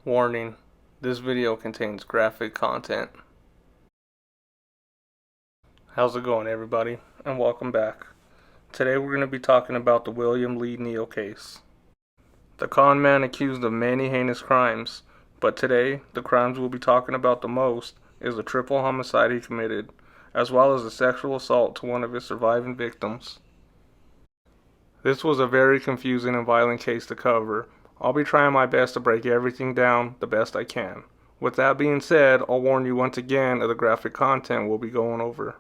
Warning, this video contains graphic content. How's it going, everybody? And welcome back. Today we're going to be talking about the William Lee Neal case. The con man accused of many heinous crimes, but today the crimes we'll be talking about the most is the triple homicide he committed, as well as a sexual assault to one of his surviving victims. This was a very confusing and violent case to cover. I'll be trying my best to break everything down the best I can. With that being said, I'll warn you once again of the graphic content we'll be going over.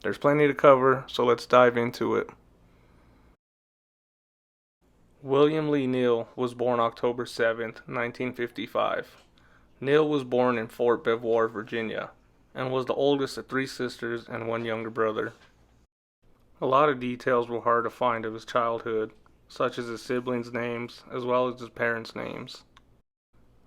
There's plenty to cover, so let's dive into it. William Lee Neal was born October 7th, 1955. Neal was born in Fort Belvoir, Virginia, and was the oldest of 3 sisters and 1 younger brother. A lot of details were hard to find of his childhood, such as his siblings' names, as well as his parents' names.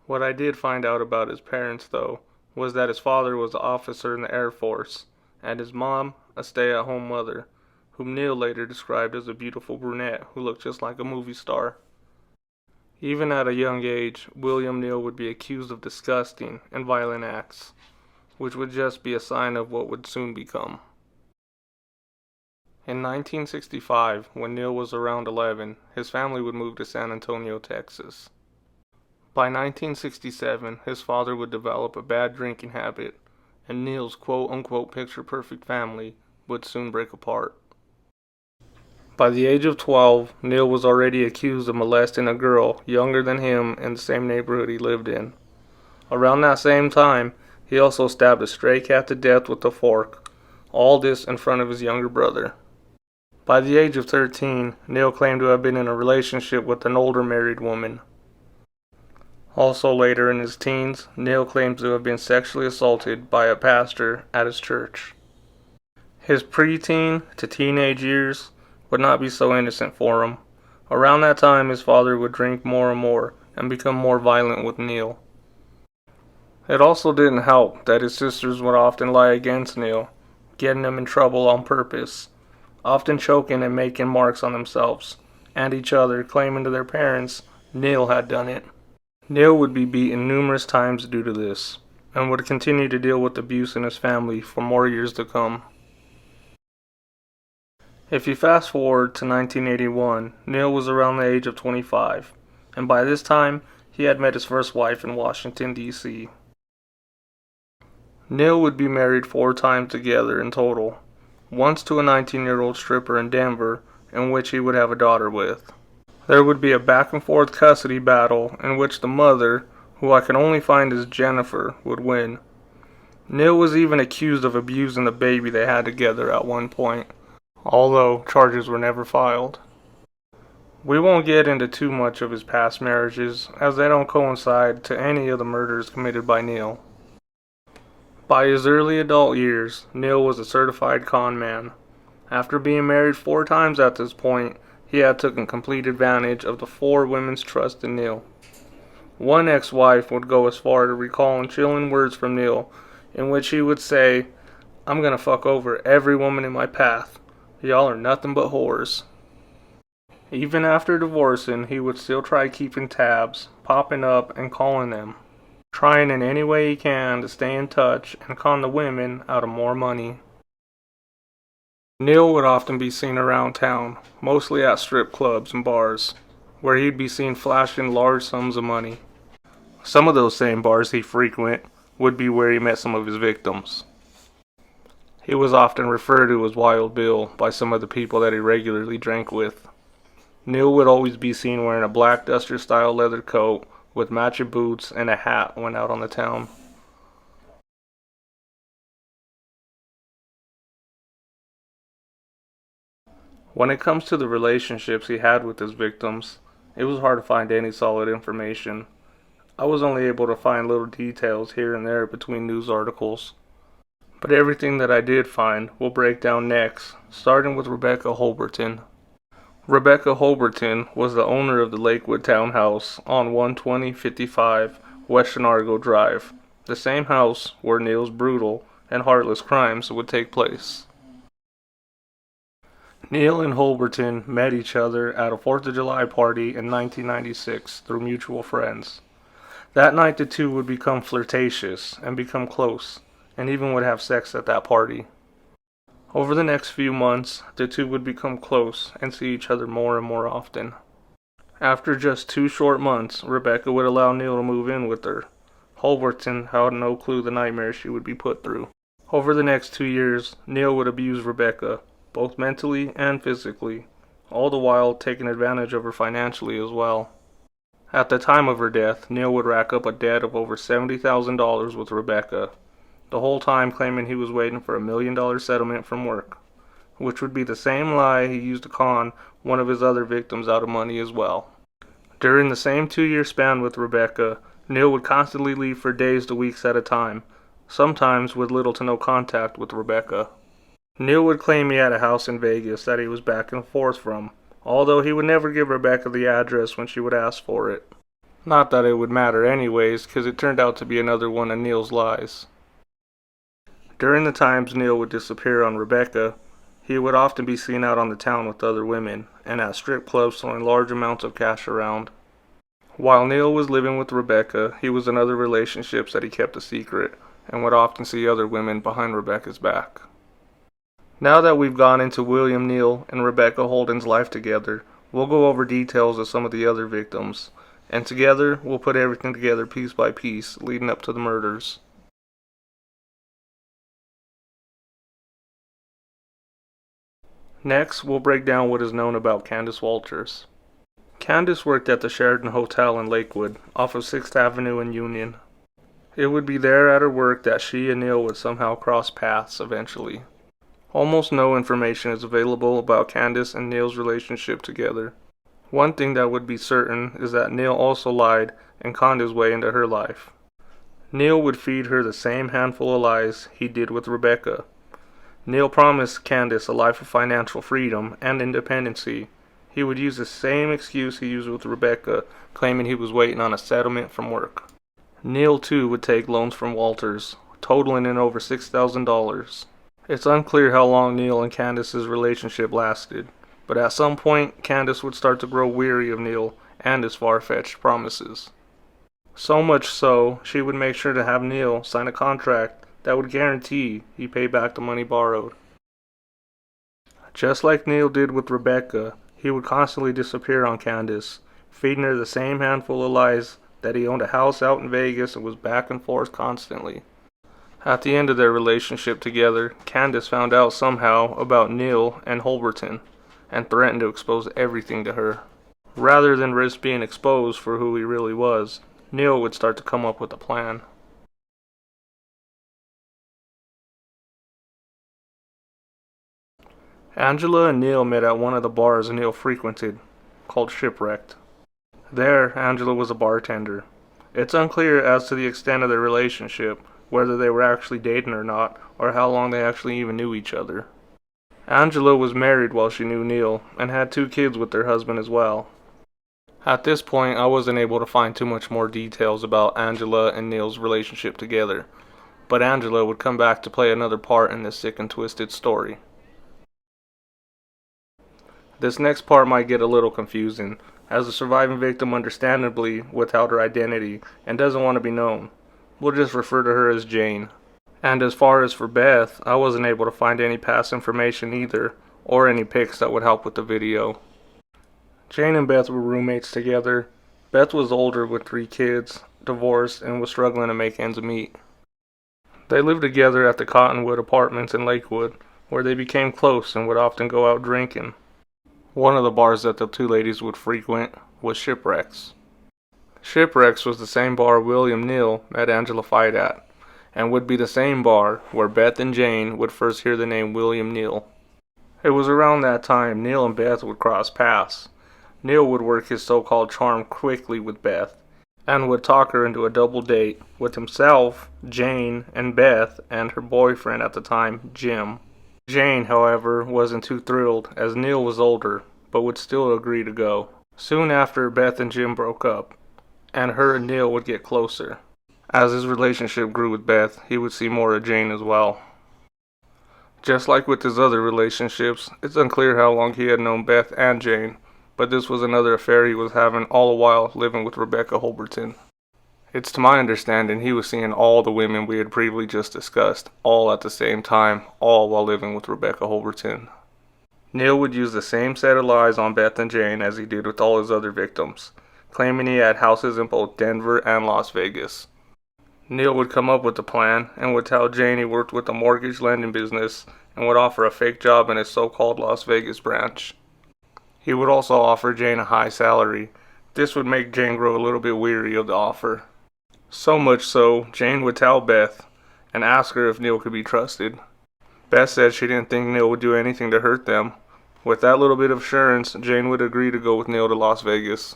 What I did find out about his parents, though, was that his father was an officer in the Air Force, and his mom, a stay-at-home mother, whom Neal later described as a beautiful brunette who looked just like a movie star. Even at a young age, William Neal would be accused of disgusting and violent acts, which would just be a sign of what would soon become. In 1965, when Neal was around 11, his family would move to San Antonio, Texas. By 1967, his father would develop a bad drinking habit, and Neal's quote-unquote picture-perfect family would soon break apart. By the age of 12, Neal was already accused of molesting a girl younger than him in the same neighborhood he lived in. Around that same time, he also stabbed a stray cat to death with a fork, all this in front of his younger brother. By the age of 13, Neal claimed to have been in a relationship with an older married woman. Also later in his teens, Neal claims to have been sexually assaulted by a pastor at his church. His preteen to teenage years would not be so innocent for him. Around that time, his father would drink more and more and become more violent with Neal. It also didn't help that his sisters would often lie against Neal, getting him in trouble on purpose, often choking and making marks on themselves and each other, claiming to their parents Neal had done it. Neal would be beaten numerous times due to this, and would continue to deal with abuse in his family for more years to come. If you fast forward to 1981, Neal was around the age of 25, and by this time, he had met his first wife in Washington, D.C. Neal would be married 4 times together in total, once to a 19-year-old stripper in Denver, in which he would have a daughter with. There would be a back-and-forth custody battle in which the mother, who I can only find as Jennifer, would win. Neal was even accused of abusing the baby they had together at one point, although charges were never filed. We won't get into too much of his past marriages, as they don't coincide to any of the murders committed by Neal. By his early adult years, Neal was a certified con man. After being married 4 times at this point, he had taken complete advantage of the 4 women's trust in Neal. One ex-wife would go as far to recalling chilling words from Neal, in which he would say, "I'm gonna fuck over every woman in my path. Y'all are nothing but whores." Even after divorcing, he would still try keeping tabs, popping up and calling them, trying in any way he can to stay in touch and con the women out of more money. Neal would often be seen around town, mostly at strip clubs and bars, where he'd be seen flashing large sums of money. Some of those same bars he frequented would be where he met some of his victims. He was often referred to as Wild Bill by some of the people that he regularly drank with. Neal would always be seen wearing a black duster-style leather coat with matching boots and a hat when out on the town. When it comes to the relationships he had with his victims, it was hard to find any solid information. I was only able to find little details here and there between news articles. But everything that I did find we'll break down next, starting with Rebecca Holberton. Rebecca Holberton was the owner of the Lakewood townhouse on 12055 Western Argo Drive, the same house where Neal's brutal and heartless crimes would take place. Neal and Holberton met each other at a 4th of July party in 1996 through mutual friends. That night the two would become flirtatious and become close, and even would have sex at that party. Over the next few months, the two would become close and see each other more and more often. After just 2 short months, Rebecca would allow Neal to move in with her. Holberton had no clue the nightmare she would be put through. Over the next 2 years, Neal would abuse Rebecca, both mentally and physically, all the while taking advantage of her financially as well. At the time of her death, Neal would rack up a debt of over $70,000 with Rebecca, the whole time claiming he was waiting for $1 million settlement from work, which would be the same lie he used to con one of his other victims out of money as well. During the same 2 year span with Rebecca, Neal would constantly leave for days to weeks at a time, sometimes with little to no contact with Rebecca. Neal would claim he had a house in Vegas that he was back and forth from, although he would never give Rebecca the address when she would ask for it. Not that it would matter anyways, because it turned out to be another one of Neal's lies. During the times Neal would disappear on Rebecca, he would often be seen out on the town with other women, and at strip clubs throwing large amounts of cash around. While Neal was living with Rebecca, he was in other relationships that he kept a secret, and would often see other women behind Rebecca's back. Now that we've gone into William Neal and Rebecca Holden's life together, we'll go over details of some of the other victims, and together we'll put everything together piece by piece leading up to the murders. Next, we'll break down what is known about Candace Walters. Candace worked at the Sheraton Hotel in Lakewood, off of 6th Avenue and Union. It would be there at her work that she and Neal would somehow cross paths eventually. Almost no information is available about Candace and Neal's relationship together. One thing that would be certain is that Neal also lied and conned his way into her life. Neal would feed her the same handful of lies he did with Rebecca. Neal promised Candace a life of financial freedom and independency. He would use the same excuse he used with Rebecca, claiming he was waiting on a settlement from work. Neal too would take loans from Walters, totaling in over $6,000. It's unclear how long Neal and Candace's relationship lasted, but at some point Candace would start to grow weary of Neal and his far-fetched promises. So much so, she would make sure to have Neal sign a contract that would guarantee he pay back the money borrowed. Just like Neal did with Rebecca, he would constantly disappear on Candace, feeding her the same handful of lies that he owned a house out in Vegas and was back and forth constantly. At the end of their relationship together, Candace found out somehow about Neal and Holberton, and threatened to expose everything to her. Rather than risk being exposed for who he really was, Neal would start to come up with a plan. Angela and Neal met at one of the bars Neal frequented, called Shipwrecked. There, Angela was a bartender. It's unclear as to the extent of their relationship, whether they were actually dating or not, or how long they actually even knew each other. Angela was married while she knew Neal, and had 2 kids with their husband as well. At this point, I wasn't able to find too much more details about Angela and Neal's relationship together, but Angela would come back to play another part in this sick and twisted story. This next part might get a little confusing, as the surviving victim understandably withheld her identity and doesn't want to be known. We'll just refer to her as Jane. And as far as for Beth, I wasn't able to find any past information either, or any pics that would help with the video. Jane and Beth were roommates together. Beth was older with 3 kids, divorced, and was struggling to make ends meet. They lived together at the Cottonwood Apartments in Lakewood, where they became close and would often go out drinking. One of the bars that the 2 ladies would frequent was Shipwrecks. Shipwrecks was the same bar William Neal met Angela Fight at, and would be the same bar where Beth and Jane would first hear the name William Neal. It was around that time Neal and Beth would cross paths. Neal would work his so-called charm quickly with Beth, and would talk her into a double date with himself, Jane, and Beth, and her boyfriend at the time, Jim. Jane, however, wasn't too thrilled, as Neal was older, but would still agree to go. Soon after, Beth and Jim broke up, and her and Neal would get closer. As his relationship grew with Beth, he would see more of Jane as well. Just like with his other relationships, it's unclear how long he had known Beth and Jane, but this was another affair he was having all the while living with Rebecca Holberton. It's to my understanding he was seeing all the women we had previously just discussed, all at the same time, all while living with Rebecca Holberton. Neal would use the same set of lies on Beth and Jane as he did with all his other victims, claiming he had houses in both Denver and Las Vegas. Neal would come up with the plan and would tell Jane he worked with a mortgage lending business and would offer a fake job in his so-called Las Vegas branch. He would also offer Jane a high salary. This would make Jane grow a little bit weary of the offer. So much so, Jane would tell Beth and ask her if Neal could be trusted. Beth said she didn't think Neal would do anything to hurt them. With that little bit of assurance, Jane would agree to go with Neal to Las Vegas.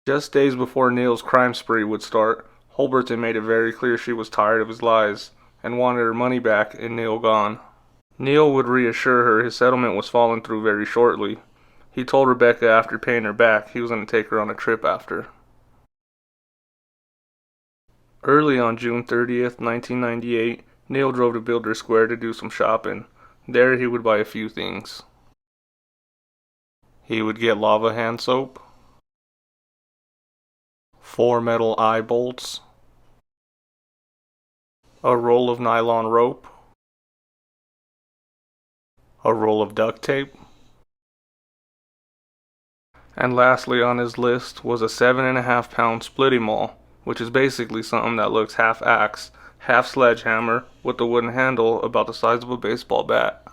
Just days before Neal's crime spree would start, Holberton made it very clear she was tired of his lies and wanted her money back and Neal gone. Neal would reassure her his settlement was falling through very shortly. He told Rebecca after paying her back he was going to take her on a trip after. Early on June 30th, 1998, Neal drove to Builder Square to do some shopping. There he would buy a few things. He would get lava hand soap, 4 metal eye bolts, a roll of nylon rope, a roll of duct tape, and lastly on his list was a 7.5-pound splitting maul, which is basically something that looks half axe, half sledgehammer, with a wooden handle about the size of a baseball bat.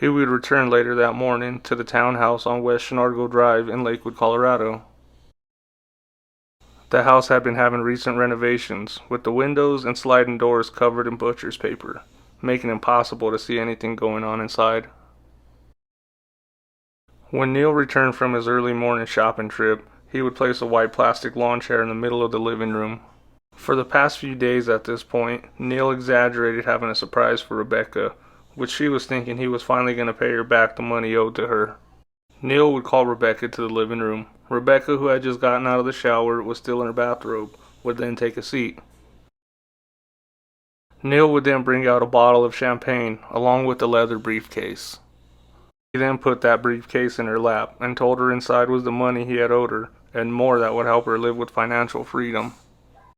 He would return later that morning to the townhouse on West Shenargo Drive in Lakewood, Colorado. The house had been having recent renovations, with the windows and sliding doors covered in butcher's paper, making it impossible to see anything going on inside. When Neal returned from his early morning shopping trip, he would place a white plastic lawn chair in the middle of the living room. For the past few days at this point, Neal exaggerated having a surprise for Rebecca, which she was thinking he was finally going to pay her back the money owed to her. Neal would call Rebecca to the living room. Rebecca, who had just gotten out of the shower, was still in her bathrobe, would then take a seat. Neal would then bring out a bottle of champagne, along with a leather briefcase. He then put that briefcase in her lap and told her inside was the money he had owed her, and more that would help her live with financial freedom.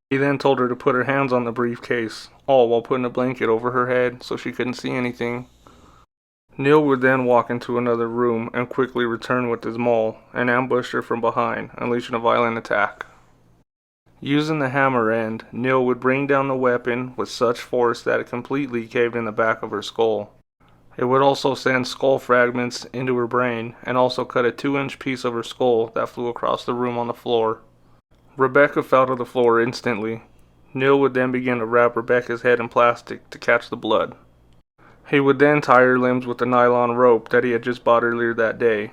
He then told her to put her hands on the briefcase, all while putting a blanket over her head so she couldn't see anything. Neal would then walk into another room and quickly return with his maul and ambush her from behind, unleashing a violent attack. Using the hammer end, Neal would bring down the weapon with such force that it completely caved in the back of her skull. It would also send skull fragments into her brain and also cut a 2-inch piece of her skull that flew across the room on the floor. Rebecca fell to the floor instantly. Neal would then begin to wrap Rebecca's head in plastic to catch the blood. He would then tie her limbs with the nylon rope that he had just bought earlier that day.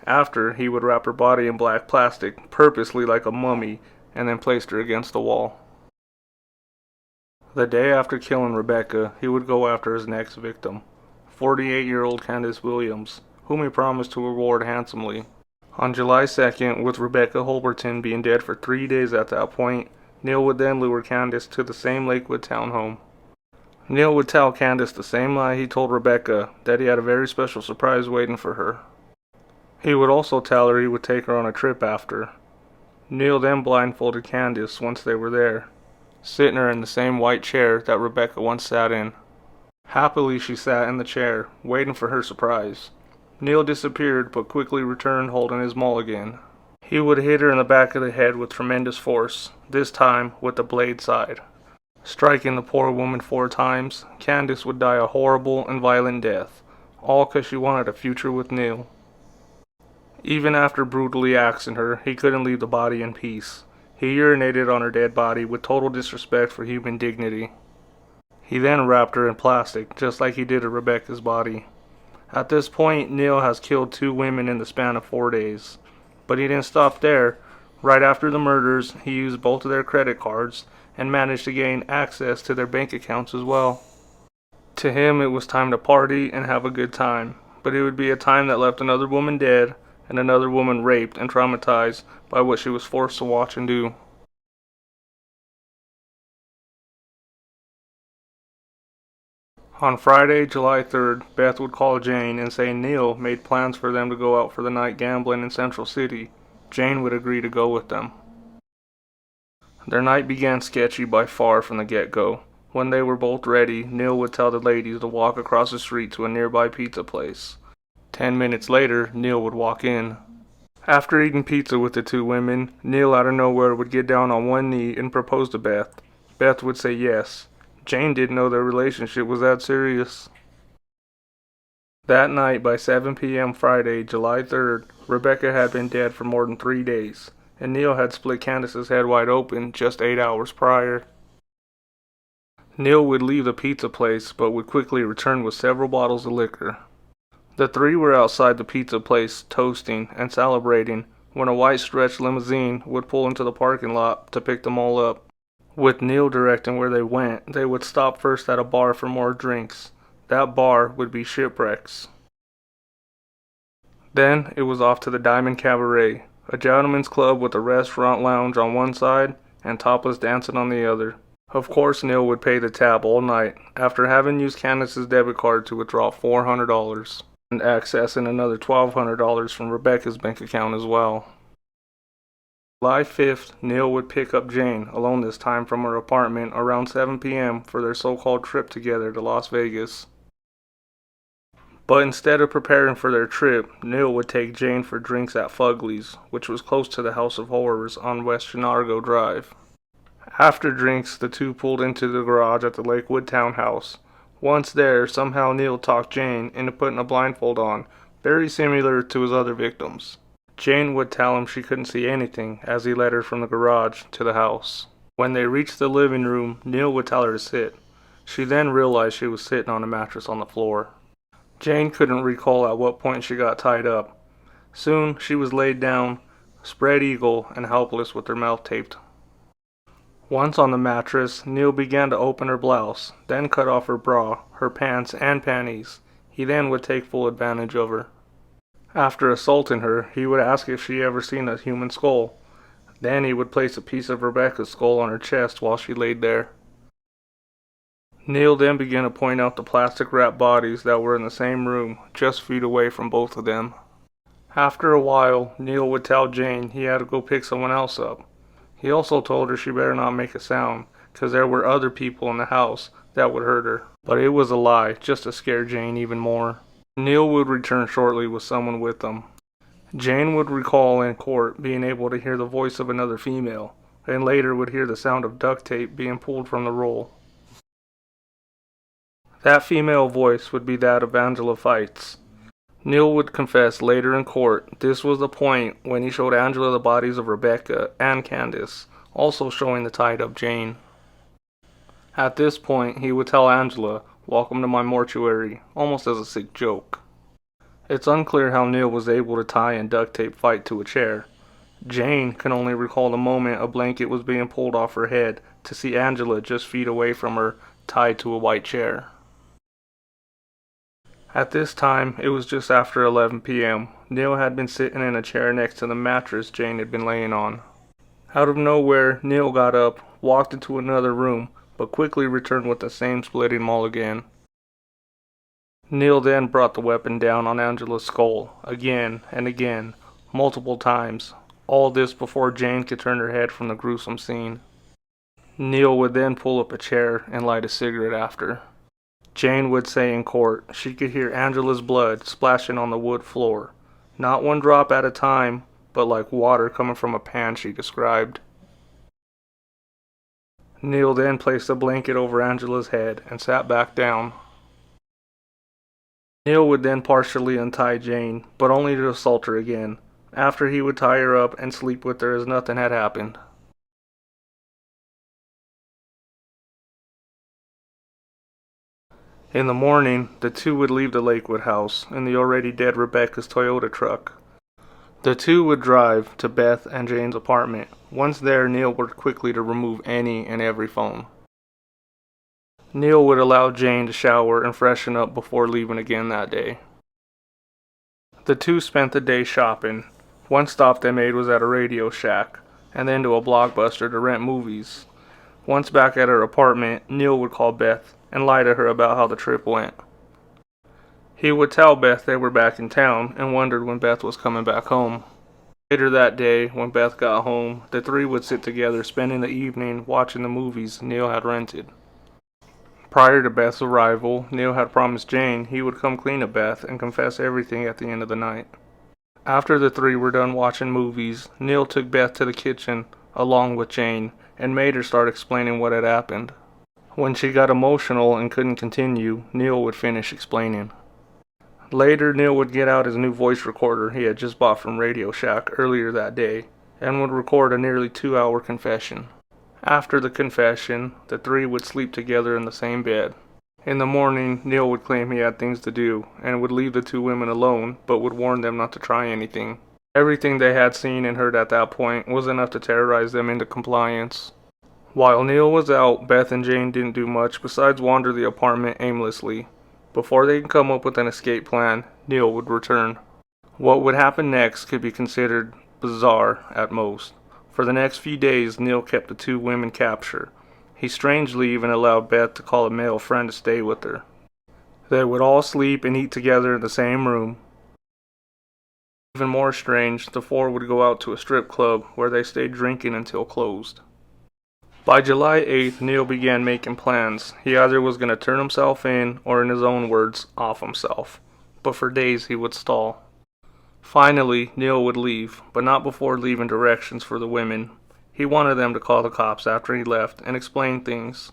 After, he would wrap her body in black plastic, purposely like a mummy, and then placed her against the wall. The day after killing Rebecca, he would go after his next victim, 48-year-old Candace Williams, whom he promised to reward handsomely. On July 2nd, with Rebecca Holberton being dead for 3 days at that point, Neal would then lure Candace to the same Lakewood townhome. Neal would tell Candace the same lie he told Rebecca, that he had a very special surprise waiting for her. He would also tell her he would take her on a trip after. Neal then blindfolded Candace once they were there, sitting her in the same white chair that Rebecca once sat in. Happily she sat in the chair, waiting for her surprise. Neal disappeared but quickly returned holding his maul again. He would hit her in the back of the head with tremendous force, this time with the blade side. Striking the poor woman 4 times, Candace would die a horrible and violent death, all because she wanted a future with Neal. Even after brutally axing her, he couldn't leave the body in peace. He urinated on her dead body with total disrespect for human dignity. He then wrapped her in plastic, just like he did to Rebecca's body. At this point, Neal has killed 2 women in the span of 4 days. But he didn't stop there. Right after the murders, he used both of their credit cards and managed to gain access to their bank accounts as well. To him, it was time to party and have a good time. But it would be a time that left another woman dead and another woman raped and traumatized by what she was forced to watch and do. On Friday, July 3rd, Beth would call Jane and say Neal made plans for them to go out for the night gambling in Central City, Jane would agree to go with them. Their night began sketchy by far from the get-go. When they were both ready, Neal would tell the ladies to walk across the street to a nearby pizza place. 10 minutes later, Neal would walk in. After eating pizza with the two women, Neal out of nowhere would get down on one knee and propose to Beth. Beth would say yes. Jane didn't know their relationship was that serious. That night, by 7 p.m. Friday, July 3rd, Rebecca had been dead for more than 3 days, and Neal had split Candace's head wide open just 8 hours prior. Neal would leave the pizza place, but would quickly return with several bottles of liquor. The three were outside the pizza place, toasting and celebrating, when a white stretch limousine would pull into the parking lot to pick them all up. With Neal directing where they went, they would stop first at a bar for more drinks. That bar would be Shipwrecks. Then it was off to the Diamond Cabaret, a gentleman's club with a restaurant lounge on one side and topless dancing on the other. Of course, Neal would pay the tab all night, after having used Candace's debit card to withdraw $400 and accessing another $1,200 from Rebecca's bank account as well. July 5th, Neal would pick up Jane, alone this time, from her apartment around 7 p.m. for their so-called trip together to Las Vegas. But instead of preparing for their trip, Neal would take Jane for drinks at Fugly's, which was close to the House of Horrors on West Chenargo Drive. After drinks, the two pulled into the garage at the Lakewood townhouse. Once there, somehow Neal talked Jane into putting a blindfold on, very similar to his other victims. Jane would tell him she couldn't see anything as he led her from the garage to the house. When they reached the living room, Neal would tell her to sit. She then realized she was sitting on a mattress on the floor. Jane couldn't recall at what point she got tied up. Soon, she was laid down, spread eagle, and helpless with her mouth taped. Once on the mattress, Neal began to open her blouse, then cut off her bra, her pants, and panties. He then would take full advantage of her. After assaulting her, he would ask if she ever seen a human skull. Then he would place a piece of Rebecca's skull on her chest while she laid there. Neal then began to point out the plastic-wrapped bodies that were in the same room, just feet away from both of them. After a while, Neal would tell Jane he had to go pick someone else up. He also told her she better not make a sound, because there were other people in the house that would hurt her. But it was a lie, just to scare Jane even more. Neal would return shortly with someone with them. Jane would recall in court being able to hear the voice of another female, and later would hear the sound of duct tape being pulled from the roll. That female voice would be that of Angela Fights. Neal would confess later in court this was the point when he showed Angela the bodies of Rebecca and Candace, also showing the tied-up Jane. At this point, he would tell Angela, "Welcome to my mortuary," almost as a sick joke. It's unclear how Neal was able to tie and duct tape Fight to a chair. Jane can only recall the moment a blanket was being pulled off her head to see Angela just feet away from her, tied to a white chair. At this time, it was just after 11 p.m. Neal had been sitting in a chair next to the mattress Jane had been laying on. Out of nowhere, Neal got up, walked into another room, but quickly returned with the same splitting maul again. Neal then brought the weapon down on Angela's skull, again and again, multiple times, all this before Jane could turn her head from the gruesome scene. Neal would then pull up a chair and light a cigarette after. Jane would say in court she could hear Angela's blood splashing on the wood floor, not one drop at a time, but like water coming from a pan, she described. Neal then placed a blanket over Angela's head and sat back down. Neal would then partially untie Jane, but only to assault her again. After he would tie her up and sleep with her as nothing had happened. In the morning, the two would leave the Lakewood house in the already dead Rebecca's Toyota truck. The two would drive to Beth and Jane's apartment. Once there, Neal worked quickly to remove any and every phone. Neal would allow Jane to shower and freshen up before leaving again that day. The two spent the day shopping. One stop they made was at a Radio Shack, and then to a Blockbuster to rent movies. Once back at her apartment, Neal would call Beth and lie to her about how the trip went. He would tell Beth they were back in town and wondered when Beth was coming back home. Later that day, when Beth got home, the three would sit together spending the evening watching the movies Neal had rented. Prior to Beth's arrival, Neal had promised Jane he would come clean of Beth and confess everything at the end of the night. After the three were done watching movies, Neal took Beth to the kitchen along with Jane and made her start explaining what had happened. When she got emotional and couldn't continue, Neal would finish explaining. Later, Neal would get out his new voice recorder he had just bought from Radio Shack earlier that day and would record a nearly 2-hour confession. After the confession, the three would sleep together in the same bed. In the morning, Neal would claim he had things to do and would leave the two women alone, but would warn them not to try anything. Everything they had seen and heard at that point was enough to terrorize them into compliance. While Neal was out, Beth and Jane didn't do much besides wander the apartment aimlessly. Before they could come up with an escape plan, Neal would return. What would happen next could be considered bizarre at most. For the next few days, Neal kept the two women captured. He strangely even allowed Beth to call a male friend to stay with her. They would all sleep and eat together in the same room. Even more strange, the four would go out to a strip club where they stayed drinking until closed. By July 8th, Neal began making plans. He either was going to turn himself in, or in his own words, off himself. But for days he would stall. Finally, Neal would leave, but not before leaving directions for the women. He wanted them to call the cops after he left and explain things.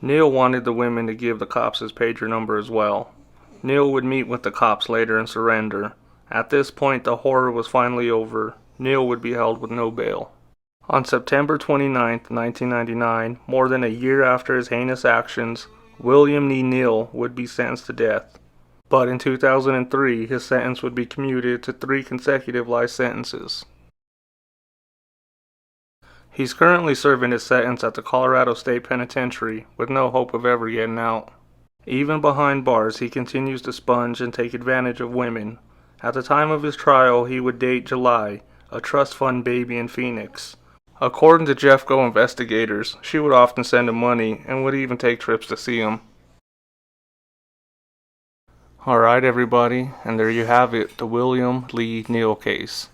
Neal wanted the women to give the cops his pager number as well. Neal would meet with the cops later and surrender. At this point, the horror was finally over. Neal would be held with no bail. On September 29, 1999, more than a year after his heinous actions, William E. Neal would be sentenced to death. But in 2003, his sentence would be commuted to 3 consecutive life sentences. He's currently serving his sentence at the Colorado State Penitentiary with no hope of ever getting out. Even behind bars, he continues to sponge and take advantage of women. At the time of his trial, he would date July, a trust fund baby in Phoenix. According to Jeffco investigators, she would often send him money and would even take trips to see him. Alright everybody, and there you have it, the William Lee Neal case.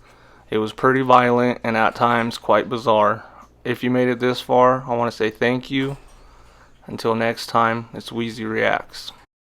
It was pretty violent and at times quite bizarre. If you made it this far, I want to say thank you. Until next time, it's Wheezy Reacts.